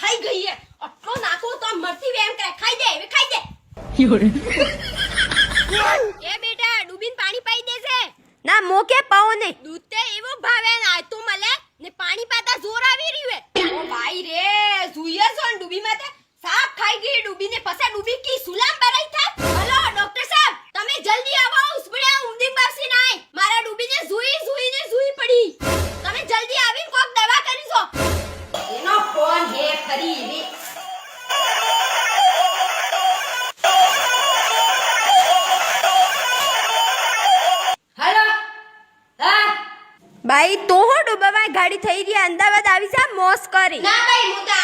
ખાઈ ગઈ હે આટલો નાખો તો મરતી વેમ કરે ખાઈ દે હવે ખાઈ દે એ બેટા ડૂબીન પાણી પાઈ દેજે ના મોકે પાઓ ને દૂધ તે એવો ભાવે ના તો મળે ને પાણી પાતા જોર આવી રહ્યું હે ઓ ભાઈ રે જોઈએ છો ને ડૂબી માતે સાપ ખાઈ ગઈ ડૂબીને પછા ડૂબી કી સુલામ ભરાઈ થાય હલો ડોક્ટર સાહેબ તમે જલ્દી આવો ઉસબડે ઊંધી બસી નાય મારા ડૂબીને જોઈને પડી તમે જલ્દી આવીને કોક દવા કરીજો એનો ફોન હે ખરી રે હલો હા ભાઈ તો હો ડૂબામાં ગાડી થઈ રહી અમદાવાદ આવી જા મોસ કરી ના ભાઈ હું તો